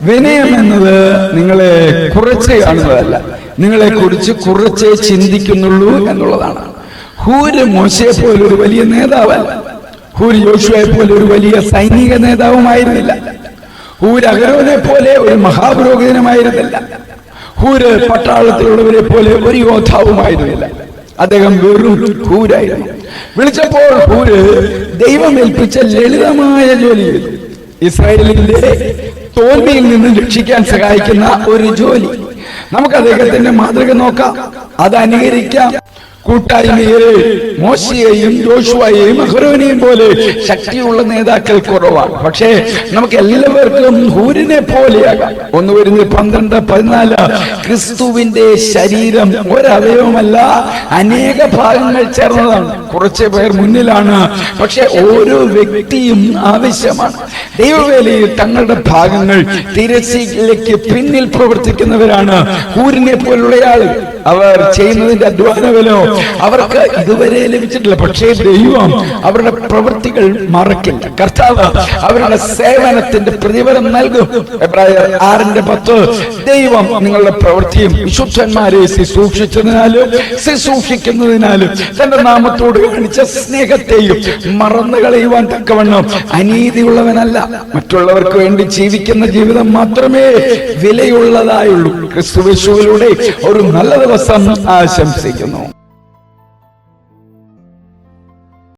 വിനയം എന്നത് നിങ്ങളെ കുറച്ച് കാണുന്നതല്ല, നിങ്ങളെ കുറിച്ച് കുറച്ചേ ചിന്തിക്കുന്നുള്ളൂ എന്നുള്ളതാണ്. ഹൂര് മോശയെ പോലെ ഒരു വലിയ നേതാവല്ല. ഹൂര് യോശുവയെ പോലെ ഒരു വലിയ സൈനിക നേതാവുമായിരുന്നില്ല. ഹൂര് അഹരോനെ പോലെ ഒരു മഹാപുരോഹിതനുമായിരുന്നില്ല. ഹൂര് പട്ടാളത്തിലുള്ളവരെ പോലെ ഒരു യോദ്ധാവുമായിരുന്നില്ല. അദ്ദേഹം വെറും ഹൂരായിരുന്നു. വിളിച്ചപ്പോൾ ഹൂര് ദൈവം ഏൽപ്പിച്ച ലളിതമായ ജോലി ചെയ്തു. ഇസ്രായേലിന്റെ തോൽവിയിൽ നിന്ന് രക്ഷിക്കാൻ സഹായിക്കുന്ന ഒരു ജോലി. നമുക്ക് അദ്ദേഹത്തിന്റെ മാതൃക നോക്കാം, അത് അനുകരിക്കാം. കൂട്ടായ്മയിൽ മോശയെയും യോശുവയെയും അഹരോനെയും പോലെ ശക്തിയുള്ള നേതാക്കൾ കുറവാണ്. പക്ഷേ നമുക്ക് എല്ലാവർക്കും ഹൂരിനെ പോലെയാകാം. 1 കൊരിന്ത്യർ 12:14 ക്രിസ്തുവിന്റെ ശരീരം ഒരവയവമല്ല, അനേക ഭാഗങ്ങൾ ചേർന്നതാണ്. കുറച്ച് പേർ മുന്നിലാണ്, പക്ഷെ ഓരോ വ്യക്തിയും ആവശ്യമാണ്. ദൈവവേലയിൽ തങ്ങളുടെ ഭാഗങ്ങൾ തിരശ്ശീലയ്ക്ക് പിന്നിൽ പ്രവർത്തിക്കുന്നവരാണ് ഹൂരിനെ പോലുള്ള ആളുകൾ. അവർ ചെയ്യുന്നതിന്റെ അധ്വാനബലോ അവർക്ക് ഇതുവരെ ലഭിച്ചിട്ടില്ല. പക്ഷേ ദൈവം അവരുടെ പ്രവൃത്തികൾ മറക്കില്ല. കർത്താവ് അവരുടെ സേവനത്തിന്റെ പ്രതിഫലം നൽകും. എബ്രായർ 6:10 ദൈവം നിങ്ങളുടെ പ്രവൃത്തിയും വിശുദ്ധന്മാരെ ശുശ്രൂഷിക്കുന്നതിനാലും തന്റെ നാമത്തോട് കാണിച്ച സ്നേഹത്തെയും മറന്നു കളയുവാൻ തക്കവണ്ണം അനീതിയുള്ളവനല്ല. മറ്റുള്ളവർക്ക് വേണ്ടി ജീവിക്കുന്ന ജീവിതം മാത്രമേ വിലയുള്ളതായുള്ളൂ. ക്രിസ്തുയേശുവിലൂടെ ഒരു നല്ല ദിവസം ആശംസിക്കുന്നു.